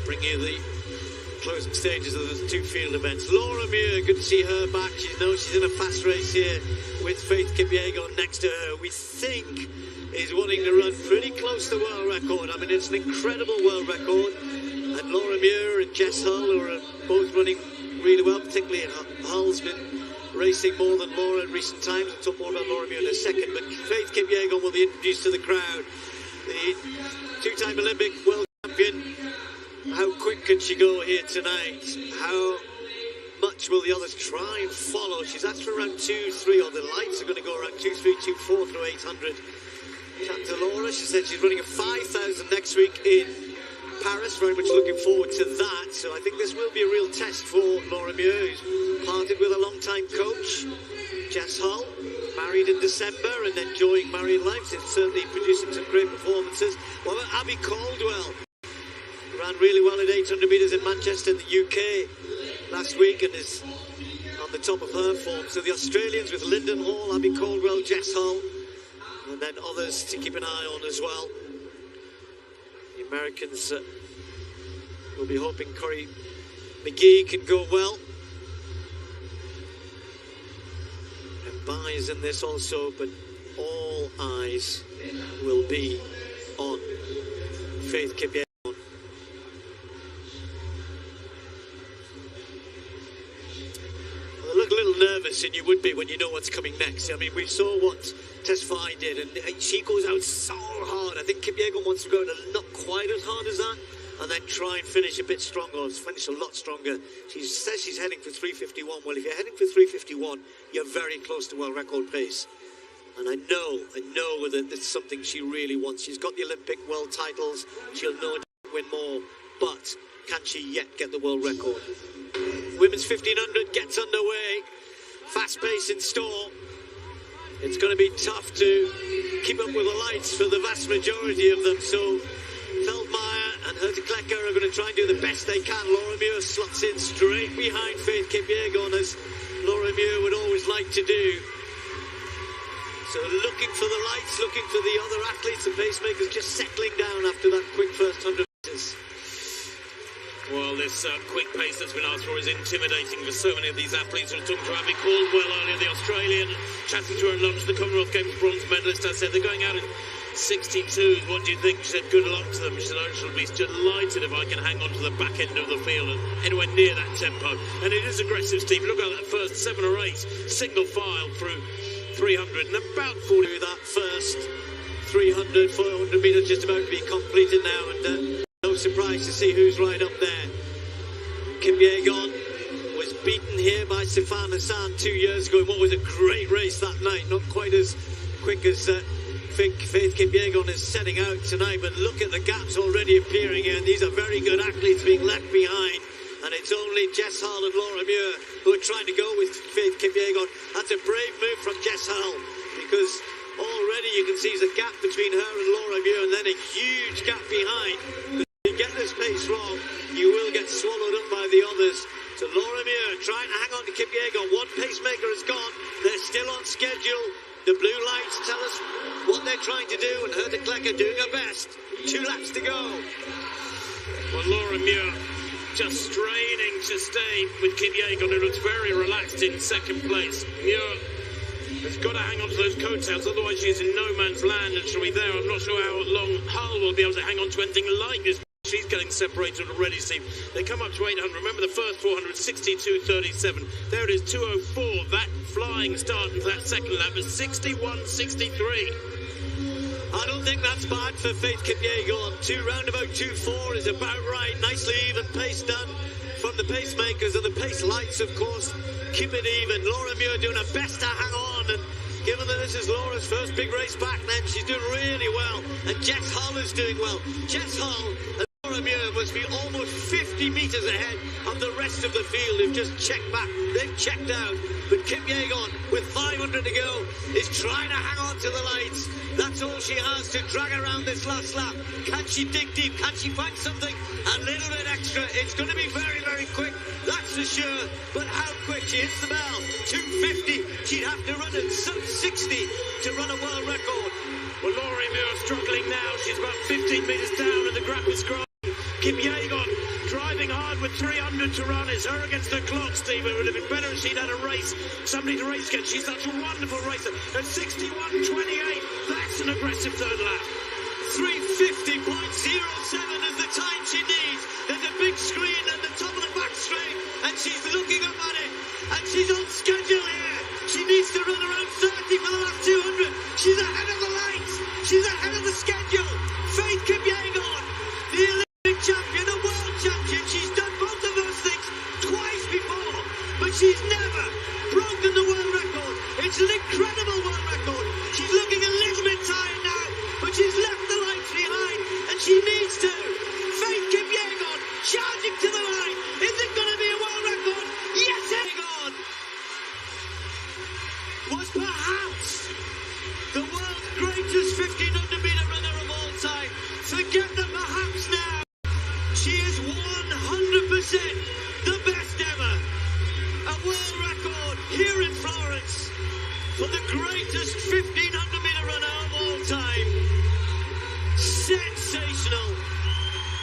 bringing you the closing stages of the two field events. Laura Muir, good to see her back. She knows she's in a fast race here with Faith Kipyegon next to her. We think is wanting to run pretty close to the world record. I mean, it's an incredible world record. And Laura Muir and Jess Hull, who are both running really well, particularly Hull's been racing more than Laura in recent times. We'll talk more about Laura Muir in a second. But Faith Kipyegon will be introduced to the crowd. The two-time Olympic world champion. How quick can she go here tonight? How much will the others try and follow? She's asked for around 2-3, or the lights are going to go around 2-3, 2-4 through 800. Chat to Laura, she said she's running a 5,000 next week in Paris. Very much looking forward to that. So I think this will be a real test for Laura Muir, who's parted with a long-time coach, Jess Hull, married in December and enjoying married life. She's certainly producing some great performances. What about Abby Caldwell? Ran really well at 800 metres in Manchester in the UK last week and is on the top of her form. So the Australians with Lyndon Hall, Abby Caldwell, Jess Hull, and then others to keep an eye on as well. The Americans will be hoping Corey McGee can go well. And Bai is in this also, but all eyes will be on Faith Kipyegon. Look a little nervous, and you would be when you know what's coming next. I mean, we saw what Tesfaye did, and she goes out so hard. I think Kipyegon wants to go out not quite as hard as that, and then try and finish a bit stronger, or finish a lot stronger. She says she's heading for 3:51. Well, if you're heading for 3:51, you're very close to world record pace. And I know that it's something she really wants. She's got the Olympic world titles. She'll know to win more, but can she yet get the world record? Women's 1500 gets underway. Fast pace in store. It's going to be tough to keep up with the lights for the vast majority of them. So Feldmeyer and Herta Klecker are going to try and do the best they can. Laura Muir slots in straight behind Faith Kipyegon, as Laura Muir would always like to do. So looking for the lights, looking for the other athletes and pacemakers, just settling down after that quick first 100 metres. Well, this quick pace that's been asked for is intimidating for so many of these athletes. We were talking to Abby Caldwell earlier, the Australian, chatting to her at lunch, the Commonwealth Games bronze medalist. I said, they're going out in 62s. What do you think? She said, good luck to them. She said, I shall be delighted if I can hang on to the back end of the field and anywhere near that tempo. And it is aggressive, Steve. Look at that first 7 or 8 single file through 300 and about 40. That first 300, 400 metres just about to be completed now, and no surprise to see who's right up there. Kipyegon was beaten here by Sifan Hassan 2 years ago in what was a great race that night. Not quite as quick as Faith Kipyegon is setting out tonight, but look at the gaps already appearing here. And these are very good athletes being left behind. And it's only Jess Hull and Laura Muir who are trying to go with Faith Kipyegon. That's a brave move from Jess Hull, because already you can see there's a gap between her and Laura Muir, and then a huge gap behind. Get this pace wrong, you will get swallowed up by the others. So Laura Muir trying to hang on to Kipyegon. One pacemaker has gone. They're still on schedule. The blue lights tell us what they're trying to do, and Herta Klecker doing her best. 2 laps to go. Well, Laura Muir just straining to stay with Kipyegon, who looks very relaxed in second place. Muir has got to hang on to those coattails, otherwise she's in no man's land, and she'll be there. I'm not sure how long Hull will be able to hang on to anything like this. She's getting separated already, Steve. They come up to 800. Remember the first 400, 62.37. There it is, 2:04. That flying start into that second lap is 61.63. I don't think that's bad for Faith Kipyegon. Round about 2:04 is about right. Nicely even pace done from the pacemakers, and the pace lights, of course, keep it even. Laura Muir doing her best to hang on, and given that this is Laura's first big race back, then she's doing really well. And Jess Hull is doing well. Jess Hull and Laura Muir must be almost 50 metres ahead of the rest of the field who've just checked back. They've checked out. But Kipyegon, with 500 to go, is trying to hang on to the lights. That's all she has to drag around this last lap. Can she dig deep? Can she find something a little bit extra? It's going to be very, very quick, that's for sure. But how quick? She hits the bell. 2:50. She'd have to run at sub 60 to run a world record. Well, Laura Muir struggling now. She's about 15 metres down, and the graph is growing. Kipyegon forward with 300 to run. It's her against the clock, Steve. It would have been better if she'd had a race, somebody to race against. She's such a wonderful racer. At 61.28, that's an aggressive third lap. 350.07 is the time she needs. There's a big screen at the top of the back straight, and she's looking up at it, and she's on schedule here. She needs to run around 30 for the last 200. She's ahead of the lights. She's ahead of the schedule. Faith Kipyegon, the Olympic champion, a world champion. She's done both of those things twice before, but she's never broken the world record. It's an incredible world record. She's looking a little bit tired now, but she's left the lights behind, and she needs to. Faith Kipyegon charging to the line. Is it going to be a world record? Yes, Kipyegon was perhaps the world's greatest 1500 meter runner of all time. Forget the perhaps now. She is 100% the best ever. A world record here in Florence for the greatest 1500 meter runner of all time. Sensational.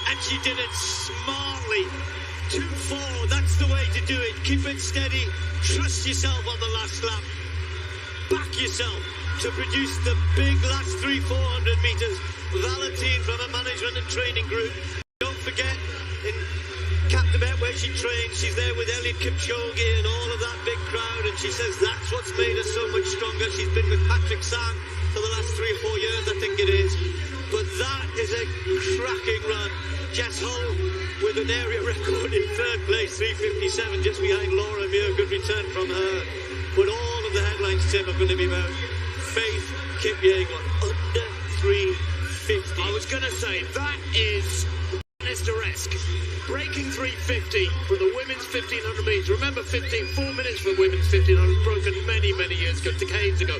And she did it smartly. 2-4, that's the way to do it. Keep it steady. Trust yourself on the last lap. Back yourself to produce the big last 300-400 meters. Valentine from a management and training group. Don't forget, in Captivate where she trains, she's there with Eliud Kipchoge and all of that big crowd, and she says that's what's made her so much stronger. She's been with Patrick Sang for the last 3 or 4 years, I think it is. But that is a cracking run. Jess Hull with an area record in third place, 3:57, just behind Laura Muir. Good return from her. But all of the headlines, Tim, are going to be about Faith Kipyegon under 3:50. I was going to say, that is Nestor-esque. Breaking 3:50 for the women's 1500 metres. Remember, 4 minutes for the women's 1500, broken many, many years ago, decades ago.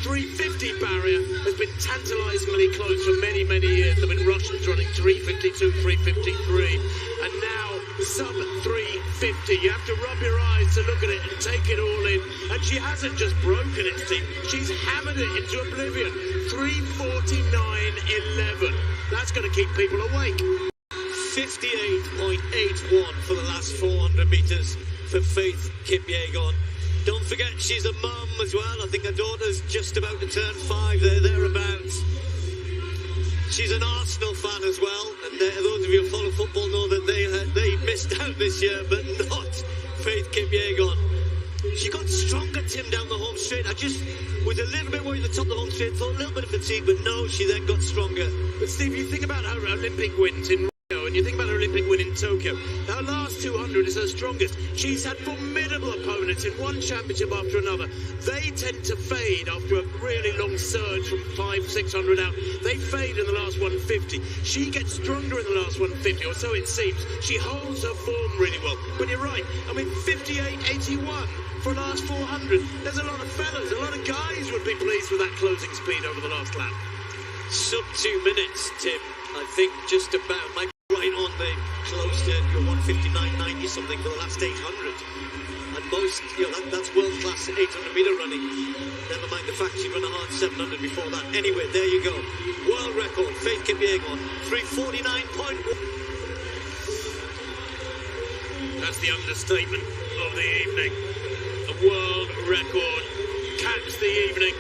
3:50 barrier has been tantalisingly close for many, many years. There have been Russians running 3:52, 3:53, and now sub 3:50. You have to rub your eyes to look at it and take it all in. And she hasn't just broken it, Steve. She's hammered it into oblivion. 3:49.11. That's going to keep people awake. 58.81 for the last 400 metres for Faith Kipyegon. Don't forget, she's a mum as well. I think her daughter's just about to turn 5 there, thereabouts. She's an Arsenal fan as well, and those of you who follow football know that they missed out this year, but not Faith Kipyegon. She got stronger, Tim, down the home straight. I just was a little bit worried at the top of the home straight, thought a little bit of fatigue, but no, she then got stronger. But Steve, you think about her Olympic wins in Rio, and you think about her Olympic win in Tokyo. Her last 200 is her strongest. She's had formidable opponents in one championship after another. They tend to fade after a really long surge from 500-600 out. They fade in the last 150. She gets stronger in the last 150, or so it seems. She holds her form really well. But you're right. I mean, 58.81 for the last 400. There's a lot of fellas, a lot of guys would be pleased with that closing speed over the last lap. Sub 2 minutes, Tim. I think just about. Might be right on the close to 159.90 something for the last 800. And most, that's world-class 800-meter running. Never mind the fact she ran a hard 700 before that. Anyway, there you go. World record, Faith Kipyegon, 3:49.1. That's the understatement of the evening. A world record caps the evening.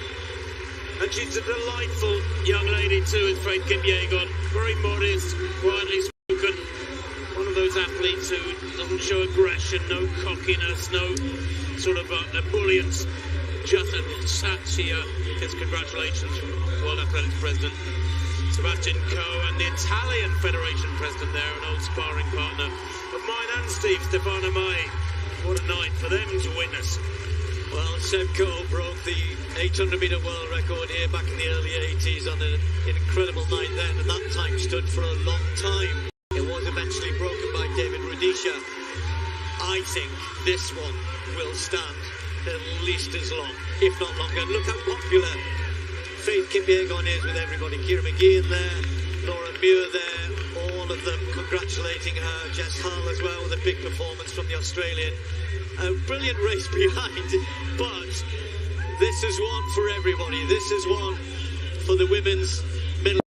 And she's a delightful young lady too, is Faith Kipyegon. Very modest, quietly spoken. One of those athletes who doesn't show aggression, no cockiness, no sort of ebullience. Just she gets congratulations from World Athletics President Sebastian Coe and the Italian Federation President there, an old sparring partner of mine and Steve, Stefano Mai. What a night for them to witness. Well, Seb Coe broke the 800-meter world record here back in the early 80s on an incredible night then, and that time stood for a long time. It was eventually broken by David Rudisha. I think this one will stand at least as long, if not longer. Look how popular Faith Kipyegon is with everybody. Kira McGee in there, Laura Muir there, all of them congratulating her. Jess Hull as well with a big performance from the Australian. A brilliant race behind, but this is one for everybody. This is one for the women's